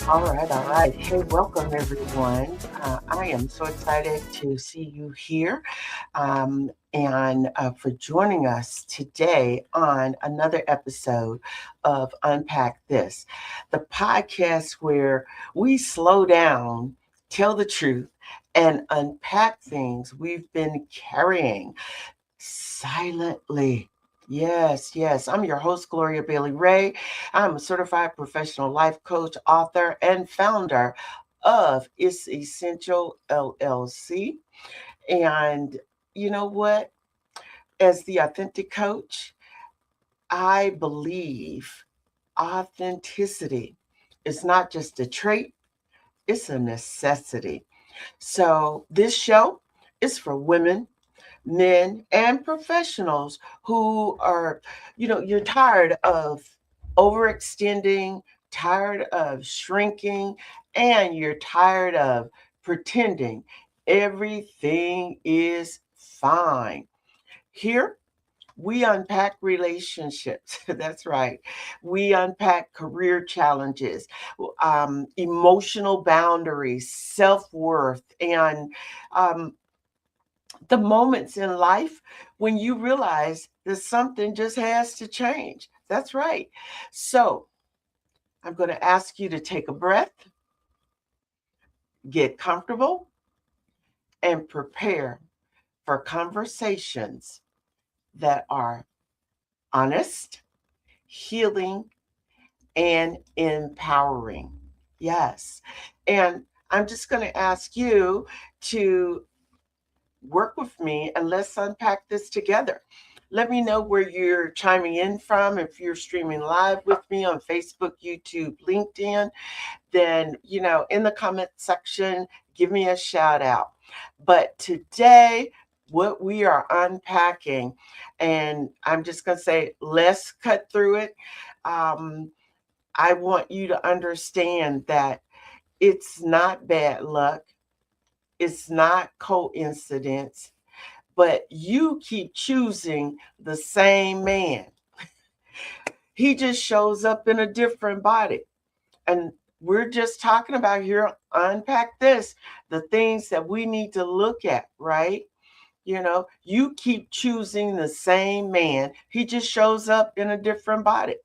All right, all right. Hey, welcome everyone. I am so excited to see you here and for joining us today on another episode of Unpack This, the podcast where we slow down, tell the truth, and unpack things we've been carrying silently. Yes, yes. I'm your host, Gloria Bailey Ray. I'm a certified professional life coach, author, and founder of It's Essential LLC. And you know what? As the authentic coach, I believe authenticity is not just a trait, it's a necessity. So, this show is for women, men, and professionals who are, you're tired of overextending, tired of shrinking, and you're tired of pretending everything is fine. Here, we unpack relationships. That's right. We unpack career challenges, emotional boundaries, self worth, and um, the moments in life when you realize that something just has to change. That's right. So I'm going to ask you to take a breath, get comfortable, and prepare for conversations that are honest, healing, and empowering. Yes. And I'm just going to ask you to work with me and let's unpack this together. Let me know where you're chiming in from. If you're streaming live with me on Facebook, YouTube, LinkedIn, then, in the comment section, give me a shout out. But today, what we are unpacking, and I'm just going to say, let's cut through it. I want you to understand that it's not bad luck. It's not coincidence, but you keep choosing the same man. He just shows up in a different body. And we're just talking about here, unpack this, the things that we need to look at, right? You keep choosing the same man. He just shows up in a different body.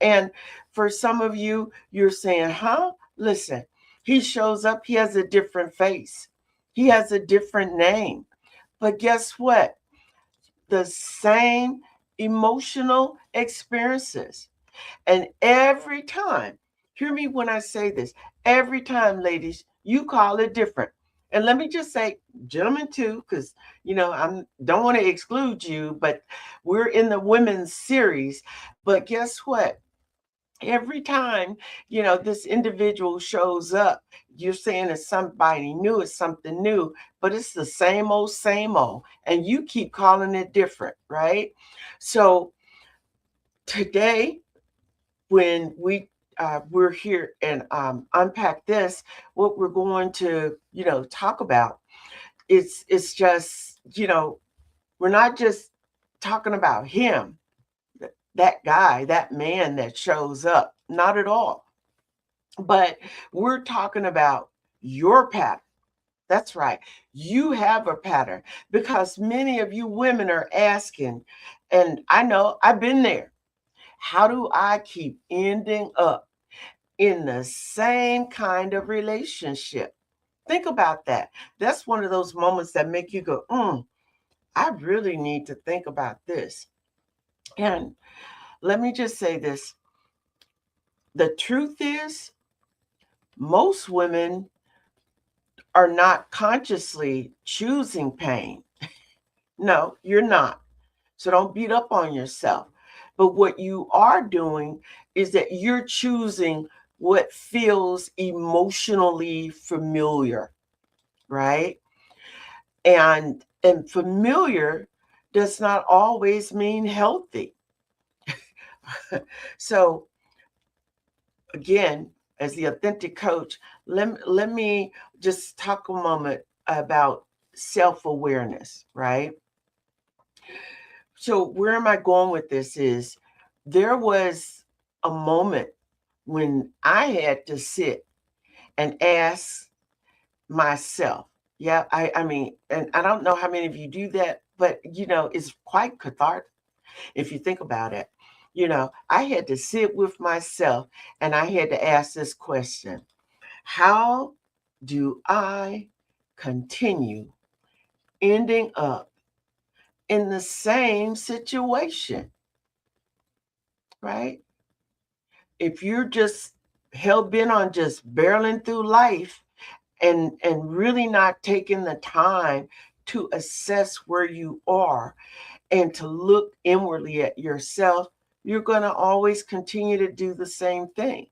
And for some of you, you're saying, huh? Listen, he shows up, he has a different face. He has a different name. But guess what? The same emotional experiences. And every time, hear me when I say this, every time, ladies, you call it different. And let me just say, gentlemen too, because I don't want to exclude you, but we're in the women's series. But guess what? Every time this individual shows up, you're saying it's somebody new, it's something new, but it's the same old, and you keep calling it different, right? So today, when we're here and unpack this, what we're going to talk about, it's just we're not just talking about him, that guy, that man that shows up, not at all. But we're talking about your pattern. That's right. You have a pattern, because many of you women are asking, and I know I've been there. How do I keep ending up in the same kind of relationship? Think about that. That's one of those moments that make you go, I really need to think about this. And let me just say this. The truth is, most women are not consciously choosing pain. No, you're not. So don't beat up on yourself. But what you are doing is that you're choosing what feels emotionally familiar, right? And familiar does not always mean healthy. So again, as the authentic coach, let me just talk a moment about self-awareness, right? So where am I going with this is, there was a moment when I had to sit and ask myself. Yeah, I mean, and I don't know how many of you do that, but it's quite cathartic if you think about it. I had to sit with myself and I had to ask this question: how do I continue ending up in the same situation, right? If you're just hell bent on just barreling through life and really not taking the time to assess where you are and to look inwardly at yourself, you're going to always continue to do the same thing.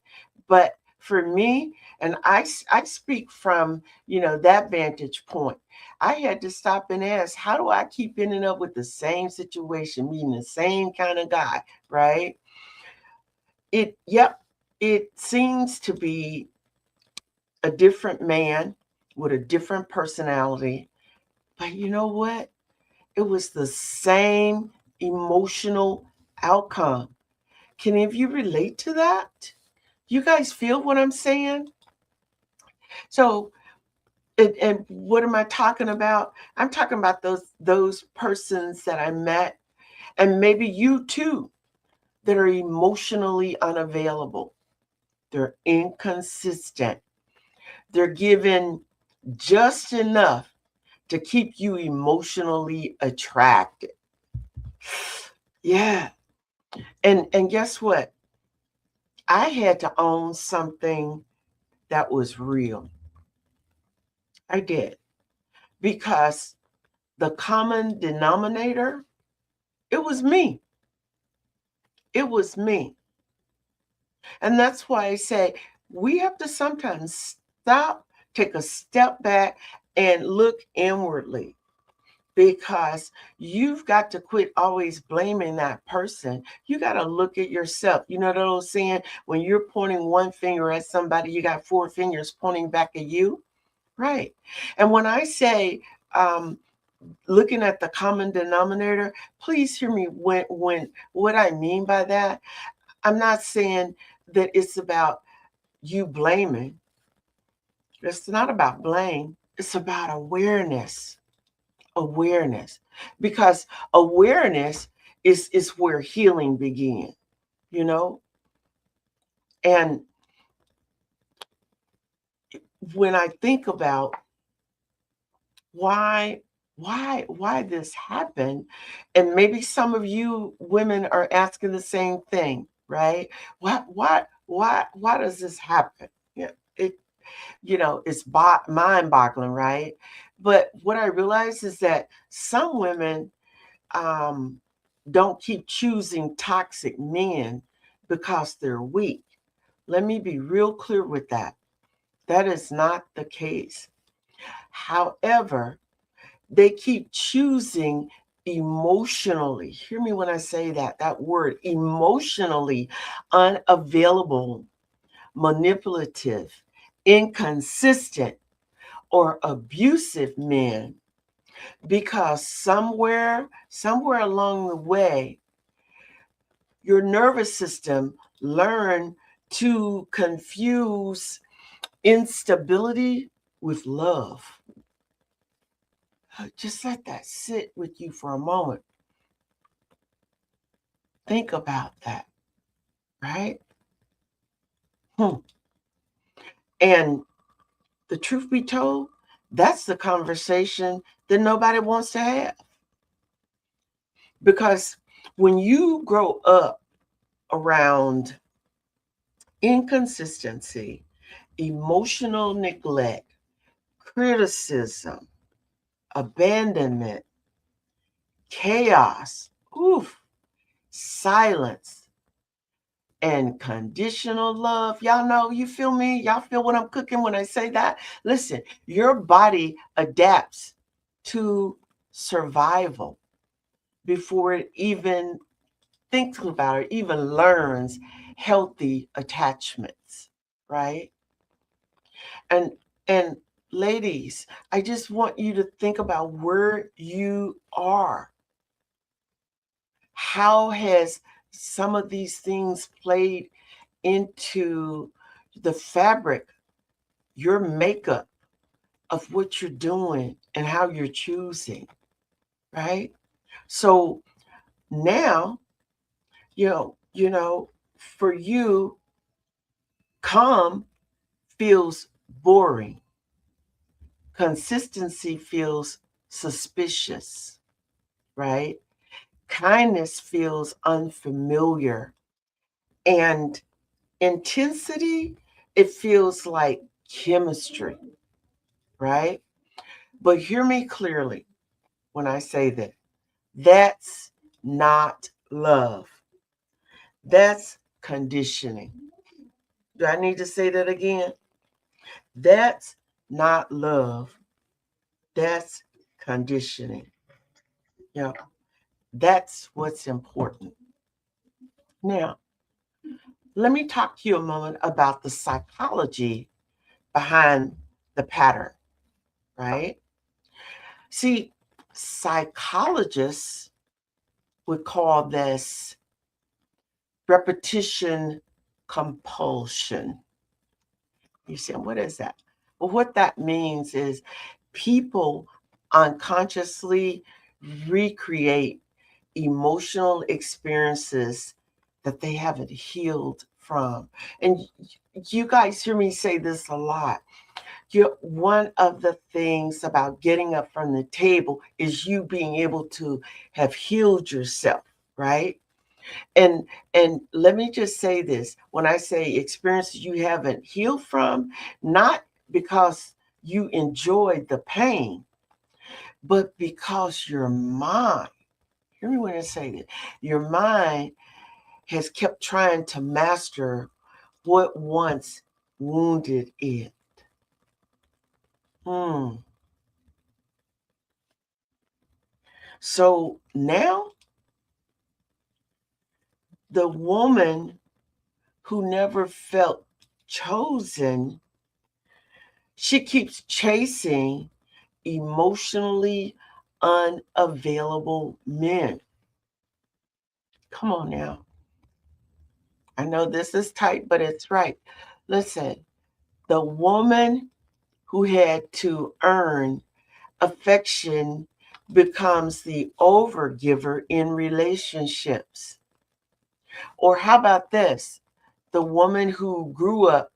But for me, and I speak from that vantage point, I had to stop and ask, how do I keep ending up with the same situation, meeting the same kind of guy, right? It seems to be a different man with a different personality, but you know what? It was the same emotional outcome. Can any of you relate to that? You guys feel what I'm saying? So, and what am I talking about? I'm talking about those persons that I met, and maybe you too, that are emotionally unavailable. They're inconsistent. They're given just enough to keep you emotionally attracted. Yeah. And guess what? I had to own something that was real. I did. Because the common denominator, it was me. It was me. And that's why I say we have to sometimes stop, take a step back, and look inwardly, because you've got to quit always blaming that person. You got to look at yourself. You know that old saying, when you're pointing one finger at somebody, you got four fingers pointing back at you, right? And when I say looking at the common denominator, please hear me when what I mean by that. I'm not saying that it's about you blaming. It's not about blame. It's about awareness. Awareness. Because awareness is where healing begins, you know? And when I think about why why this happened. And maybe some of you women are asking the same thing, right? Why does this happen? Yeah, it's mind-boggling, right? But what I realize is that some women um, don't keep choosing toxic men because they're weak. Let me be real clear with that. That is not the case. However, they keep choosing emotionally. Hear me when I say that word, emotionally unavailable, manipulative, inconsistent, or abusive men, because somewhere along the way, your nervous system learned to confuse instability with love. Just let that sit with you for a moment. Think about that, right? And the truth be told, that's the conversation that nobody wants to have. Because when you grow up around inconsistency, emotional neglect, criticism, abandonment, chaos, silence, and conditional love. Y'all know, you feel me? Y'all feel what I'm cooking when I say that? Listen, your body adapts to survival before it even thinks about it, even learns healthy attachments, right? And and ladies, I just want you to think about where you are. How has some of these things played into the fabric, your makeup of what you're doing and how you're choosing, right? So now, for you, calm feels boring. Consistency feels suspicious, right? Kindness feels unfamiliar. And intensity, it feels like chemistry, right? But hear me clearly when I say that. That's not love. That's conditioning. Do I need to say that again? That's not love. That's conditioning. Yeah, that's what's important. Now, let me talk to you a moment about the psychology behind the pattern, right? See, psychologists would call this repetition compulsion. You say, what is that? Well, what that means is people unconsciously recreate emotional experiences that they haven't healed from. And you guys hear me say this a lot. One of the things about getting up from the table is you being able to have healed yourself, right? And let me just say this. When I say experiences you haven't healed from, not because you enjoyed the pain, but because your mind, hear me when I say that, your mind has kept trying to master what once wounded it. Hmm. So now the woman who never felt chosen, she keeps chasing emotionally unavailable men. Come on now. I know this is tight, but it's right. Listen, the woman who had to earn affection becomes the overgiver in relationships. Or how about this? The woman who grew up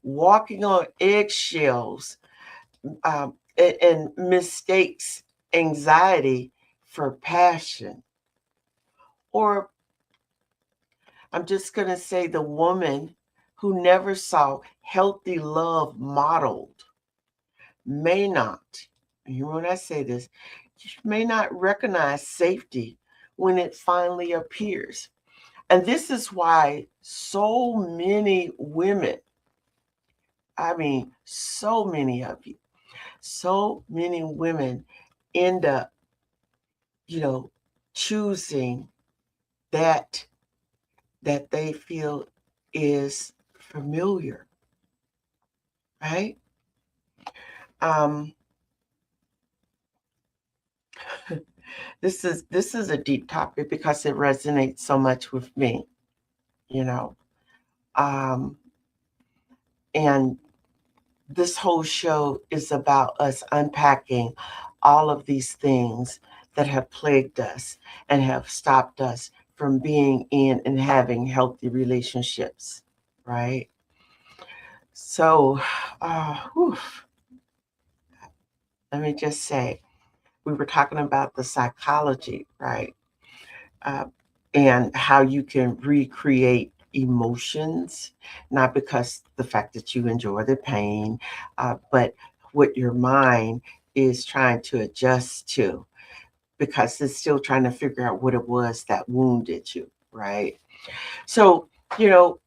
walking on eggshells and mistakes anxiety for passion. Or I'm just going to say the woman who never saw healthy love modeled may not, you know when I say this, may not recognize safety when it finally appears. And this is why so many women, I mean, so many of you, so many women end up, choosing that they feel is familiar, right? Um, this is a deep topic because it resonates so much with me, you know. Um, and this whole show is about us unpacking all of these things that have plagued us and have stopped us from being in and having healthy relationships, right? So, whew, let me just say, we were talking about the psychology, right? Uh, and how you can recreate emotions, not because the fact that you enjoy the pain, but what your mind is trying to adjust to, because it's still trying to figure out what it was that wounded you, right? So, you know,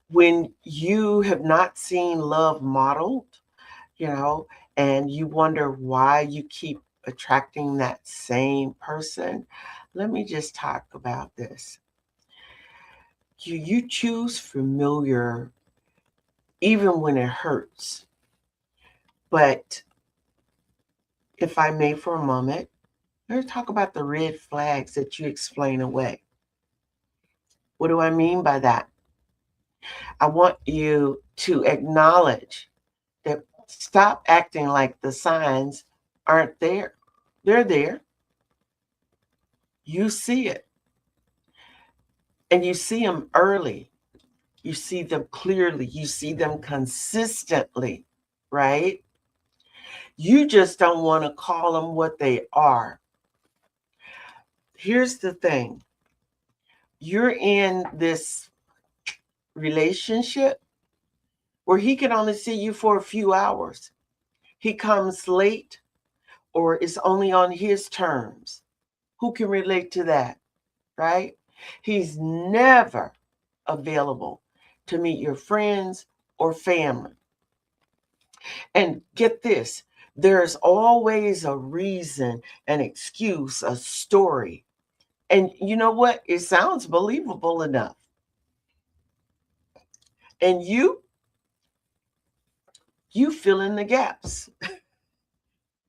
when you have not seen love modeled, you know, and you wonder why you keep attracting that same person, let me just talk about this. You choose familiar even when it hurts. But if I may for a moment, let's talk about the red flags that you explain away. What do I mean by that? I want you to acknowledge that, stop acting like the signs aren't there. They're there. You see it. And you see them early. You see them clearly. You see them consistently, right? You just don't want to call them what they are. Here's the thing. You're in this relationship where he can only see you for a few hours. He comes late or is only on his terms. Who can relate to that, right? He's never available to meet your friends or family. And get this, there's always a reason, an excuse, a story. And you know what? It sounds believable enough. And you fill in the gaps.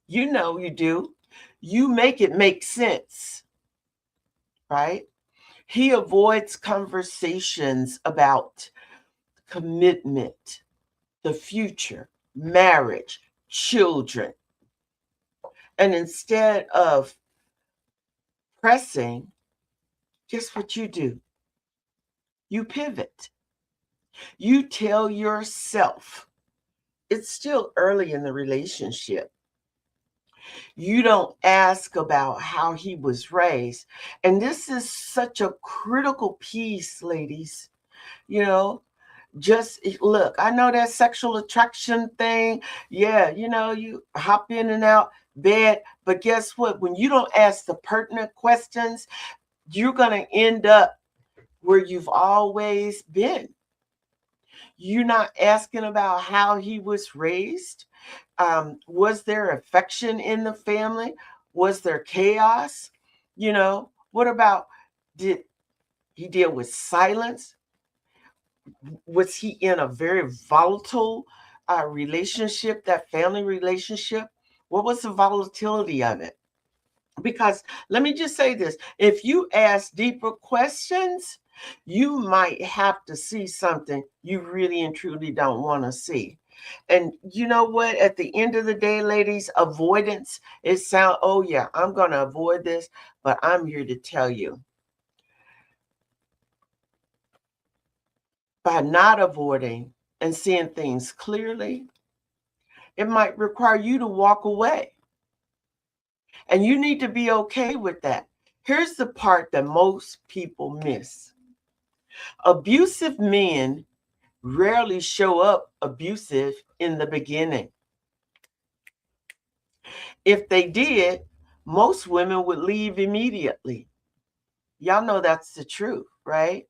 You know you do. You make it make sense, right? He avoids conversations about commitment, the future, marriage, children. And instead of pressing, guess what you do? You pivot. You tell yourself it's still early in the relationship. You don't ask about how he was raised. And this is such a critical piece, ladies. You know, just look, I know that sexual attraction thing. Yeah, you hop in and out bed. But guess what? When you don't ask the pertinent questions, you're going to end up where you've always been. You're not asking about how he was raised. Was there affection in the family? Was there chaos? What about, did he deal with silence? Was he in a very volatile relationship, that family relationship? What was the volatility of it? Because let me just say this, if you ask deeper questions, you might have to see something you really and truly don't want to see. And you know what? At the end of the day, ladies, avoidance, oh yeah, I'm going to avoid this, but I'm here to tell you, by not avoiding and seeing things clearly, it might require you to walk away. And you need to be okay with that. Here's the part that most people miss. Abusive men rarely show up abusive in the beginning. If they did, most women would leave immediately. Y'all know that's the truth, right?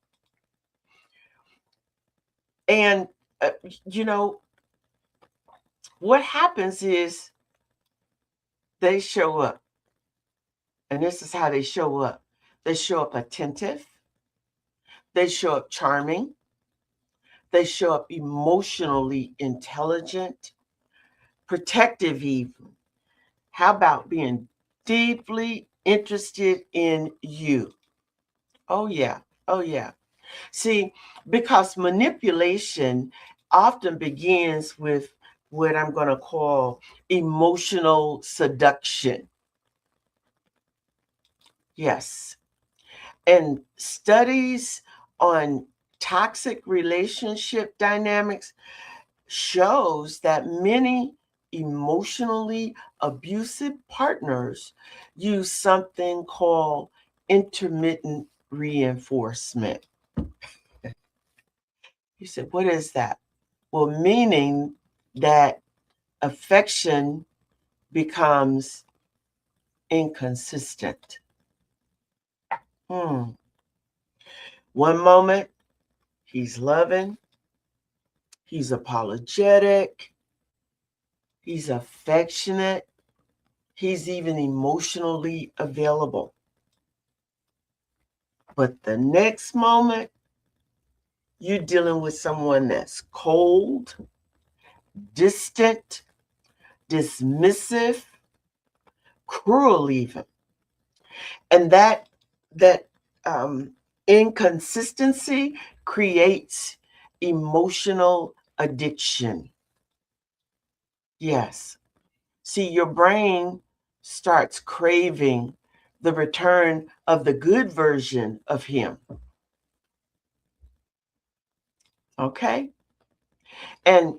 And, you know, what happens is they show up. And this is how they show up. They show up attentive. They show up charming. They show up emotionally intelligent, protective even. How about being deeply interested in you? Oh, yeah. Oh, yeah. See, because manipulation often begins with what I'm going to call emotional seduction. Yes. And studies on toxic relationship dynamics shows that many emotionally abusive partners use something called intermittent reinforcement. You said, what is that? Well, meaning that affection becomes inconsistent. Hmm. One moment, he's loving, he's apologetic, he's affectionate, he's even emotionally available. But the next moment, you're dealing with someone that's cold, distant, dismissive, cruel even. And that inconsistency creates emotional addiction. Yes. See, your brain starts craving the return of the good version of him. Okay? And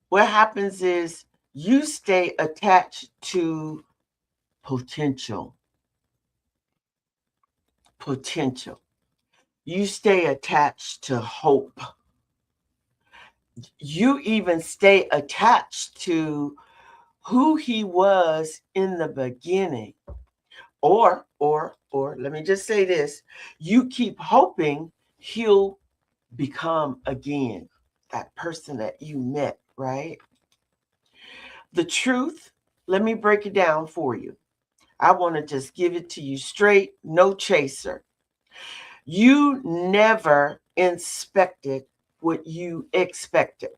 what happens is you stay attached to potential. Potential. You stay attached to hope. You even stay attached to who he was in the beginning. Or let me just say this, you keep hoping he'll become again that person that you met, right? The truth, let me break it down for you. I want to just give it to you straight, no chaser. You never inspected what you expected.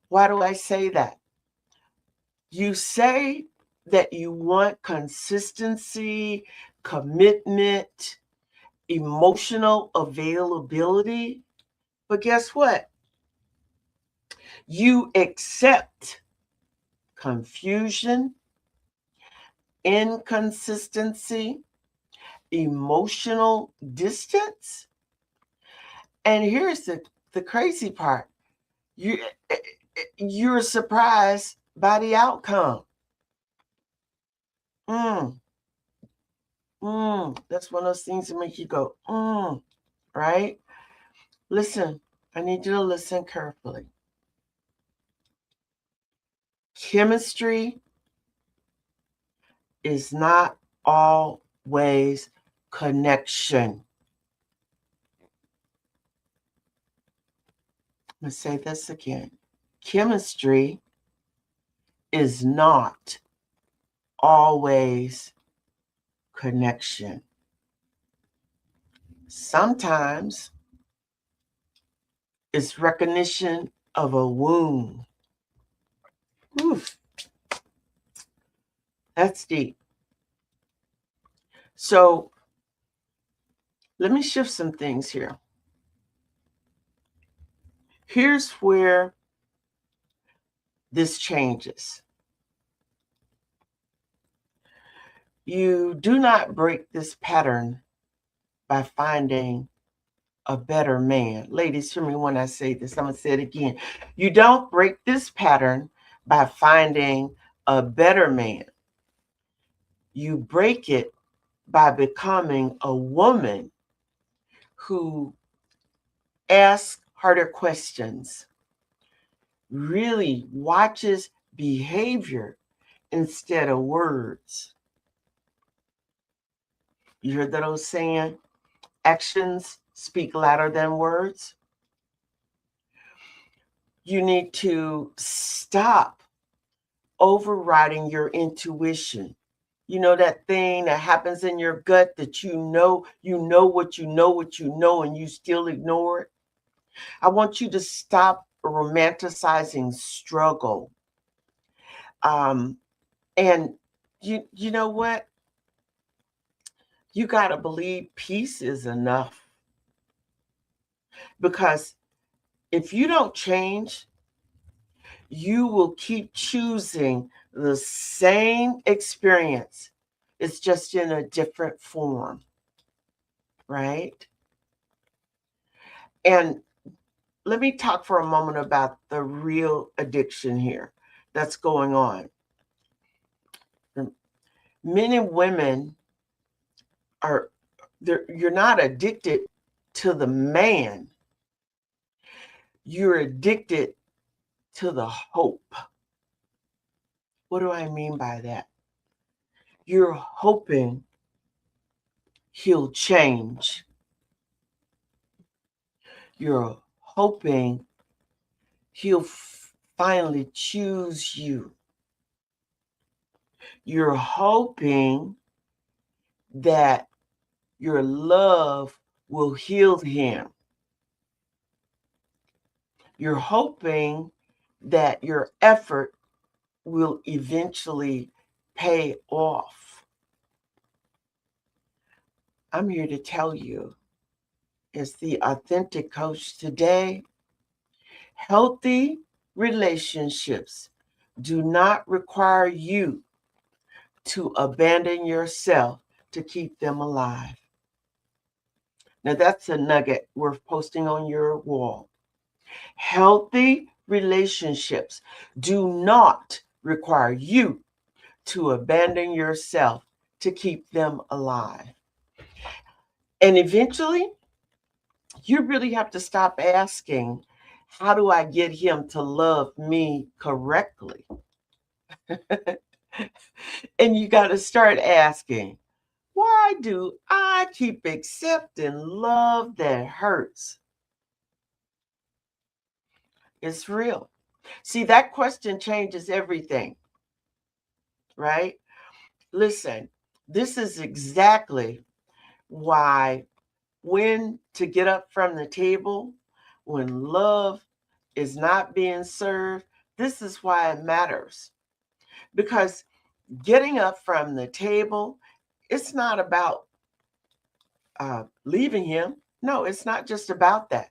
Why do I say that? You say that you want consistency, commitment, emotional availability, but guess what? You accept confusion, inconsistency, emotional distance. And here's the crazy part. You're surprised by the outcome. That's one of those things that make you go, right? Listen, I need you to listen carefully. Chemistry is not always connection. Let's say this again. Chemistry is not always connection. Sometimes it's recognition of a wound. Oof, that's deep. So let me shift some things here. Here's where this changes. You do not break this pattern by finding a better man. Ladies, hear me when I say this. I'm going to say it again. You don't break this pattern by finding a better man. You break it by becoming a woman who asks harder questions, really watches behavior instead of words. You heard that old saying, actions speak louder than words? You need to stop overriding your intuition. You know that thing that happens in your gut that you know what you know what you know, and you still ignore it? I want you to stop romanticizing struggle. And you know what? You got to believe peace is enough. Because if you don't change, you will keep choosing the same experience. It's just in a different form, right? And let me talk for a moment about the real addiction here that's going on. Men and women you're not addicted to the man. You're addicted to the hope. What do I mean by that? You're hoping he'll change. You're hoping he'll finally choose you. You're hoping that your love will heal him. You're hoping that your effort will eventually pay off. I'm here to tell you, as the authentic coach today, healthy relationships do not require you to abandon yourself to keep them alive. Now, that's a nugget worth posting on your wall. Healthy relationships do not require you to abandon yourself to keep them alive. And eventually, you really have to stop asking, how do I get him to love me correctly? And you got to start asking, why do I keep accepting love that hurts? It's real. See, that question changes everything, right? Listen, this is exactly why when to get up from the table, when love is not being served, this is why it matters. Because getting up from the table, it's not about leaving him. No, it's not just about that.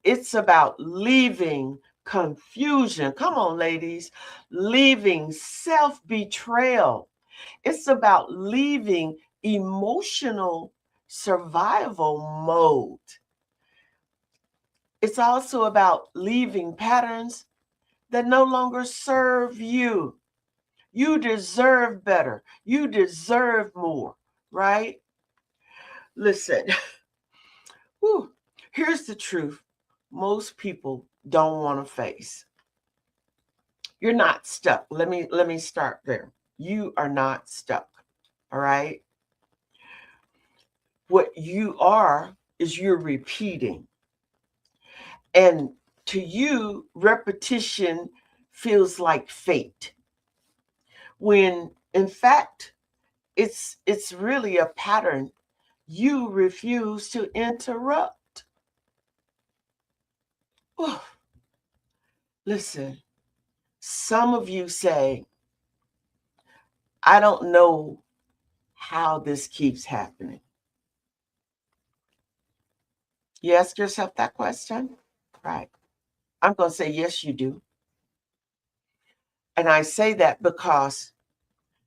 It's about leaving confusion. Come on, ladies. Leaving self-betrayal. It's about leaving emotional survival mode. It's also about leaving patterns that no longer serve you. You deserve better. You deserve more, right? Listen, whew, here's the truth most people don't want to face. You're not stuck. Let me start there. You are not stuck. All right? What you are is you're repeating. And to you, repetition feels like fate. When in fact, it's really a pattern you refuse to interrupt. Oh, listen, some of you say, I don't know how this keeps happening. You ask yourself that question? Right. I'm going to say, yes, you do. And I say that because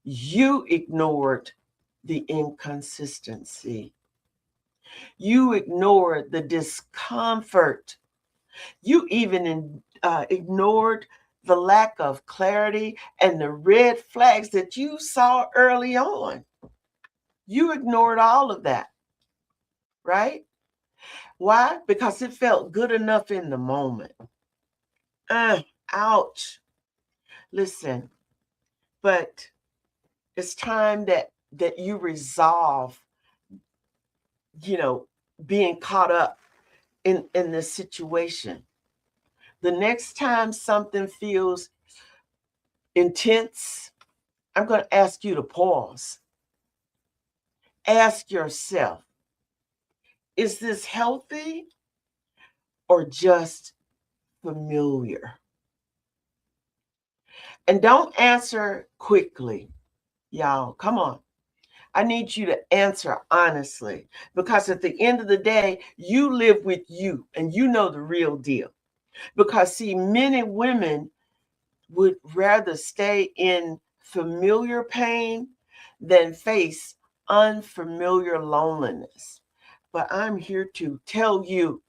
you ignored the inconsistency. You ignored the discomfort. You even ignored the lack of clarity and the red flags that you saw early on. You ignored all of that, right? Why? Because it felt good enough in the moment. Ouch. Listen, but it's time that you resolve, being caught up in this situation. The next time something feels intense, I'm going to ask you to pause. Ask yourself, is this healthy or just familiar? And don't answer quickly, y'all. Come on. I need you to answer honestly, because at the end of the day, you live with you and you know the real deal. Because, see, men and women would rather stay in familiar pain than face unfamiliar loneliness. But I'm here to tell you,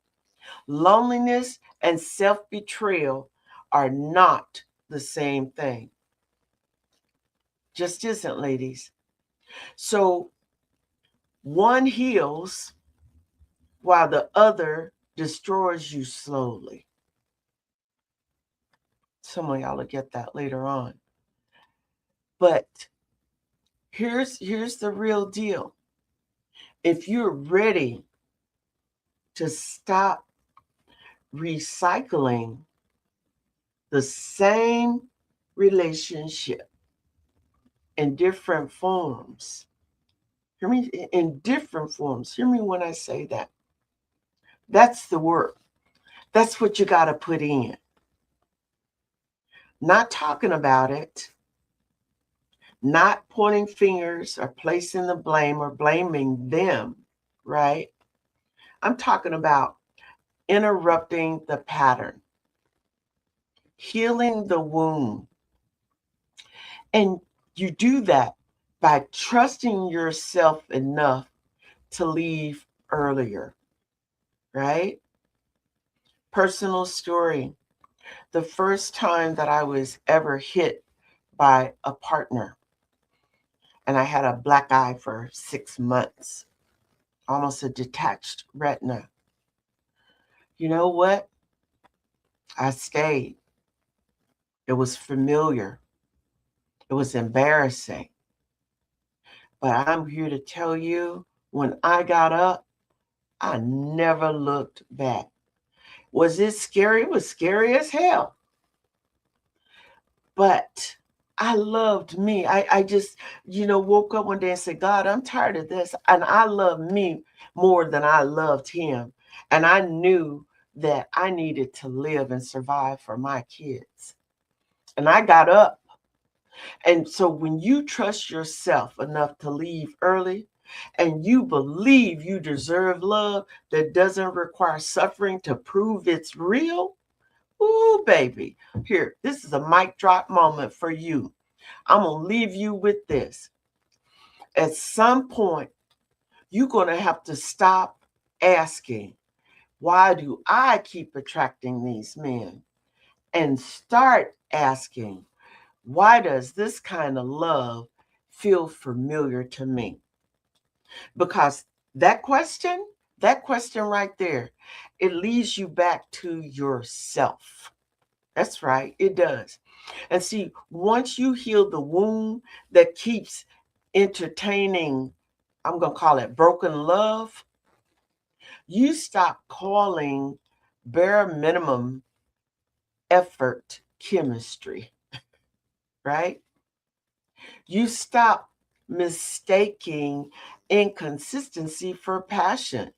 loneliness and self-betrayal are not the same thing. Just isn't, ladies. So one heals while the other destroys you slowly. Some of y'all will get that later on. But here's the real deal. If you're ready to stop recycling the same relationship in different forms, hear me, in different forms. Hear me when I say that. That's the work. That's what you got to put in. Not talking about it, not pointing fingers or placing the blame or blaming them, right? I'm talking about interrupting the pattern, healing the wound. And you do that by trusting yourself enough to leave earlier, right? Personal story. The first time that I was ever hit by a partner, and I had a black eye for 6 months, almost a detached retina. You know what? I stayed. It was familiar. It was embarrassing. But I'm here to tell you, when I got up, I never looked back. Was it scary? It was scary as hell. But I loved me. I just, woke up one day and said, God, I'm tired of this. And I love me more than I loved him. And I knew that I needed to live and survive for my kids. And I got up. And so when you trust yourself enough to leave early and you believe you deserve love that doesn't require suffering to prove it's real, ooh, baby, here, this is a mic drop moment for you. I'm going to leave you with this. At some point, you're going to have to stop asking, why do I keep attracting these men? And start asking, why does this kind of love feel familiar to me? Because that question right there, it leads you back to yourself. That's right, it does. And see, once you heal the wound that keeps entertaining, I'm going to call it broken love, you stop calling bare minimum effort chemistry, right? You stop mistaking inconsistency for passion.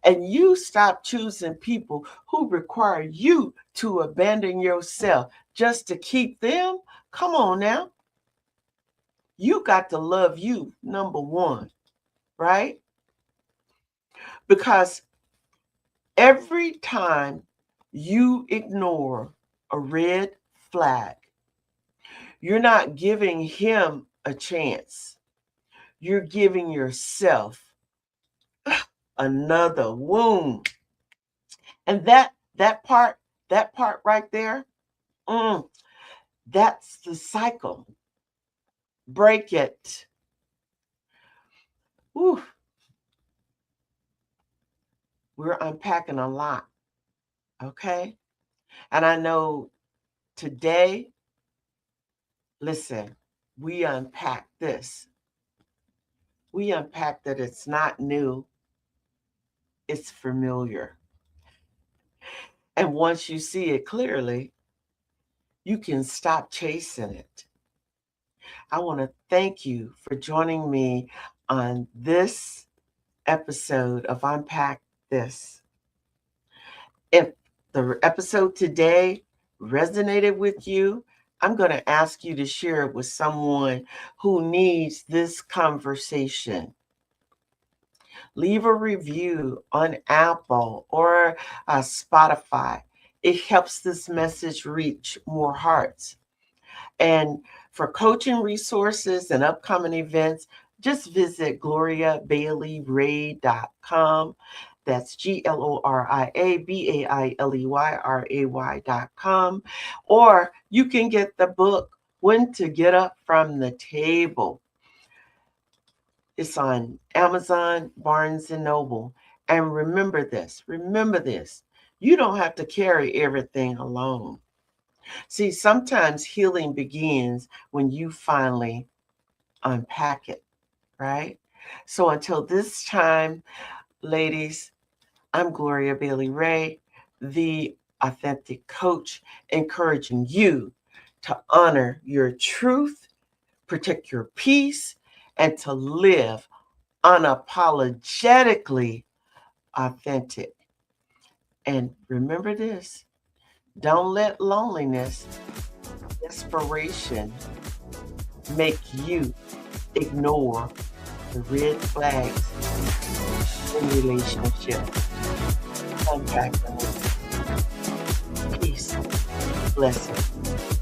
And you stop choosing people who require you to abandon yourself just to keep them. Come on now. You got to love you, number one, right? Because every time you ignore a red flag, you're not giving him a chance. You're giving yourself another wound. And that part right there, That's the cycle. Break it. Whew. We're unpacking a lot. Okay. And I know today, listen, we unpack this. We unpack that it's not new, it's familiar. And once you see it clearly, you can stop chasing it. I want to thank you for joining me on this episode of Unpack This. If the episode today resonated with you, I'm going to ask you to share it with someone who needs this conversation. Leave a review on Apple or Spotify. It helps this message reach more hearts. And for coaching resources and upcoming events, just visit GloriaBaileyRay.com. That's GloriaBaileyRay.com. Or you can get the book, When to Get Up from the Table. It's on Amazon, Barnes & Noble. And remember this. You don't have to carry everything alone. See, sometimes healing begins when you finally unpack it, right? So until this time, ladies, I'm Gloria Bailey Ray, the authentic coach, encouraging you to honor your truth, protect your peace, and to live unapologetically authentic. And remember this, don't let loneliness, desperation make you ignore the red flags in relationships. Unpack them. Peace, blessings.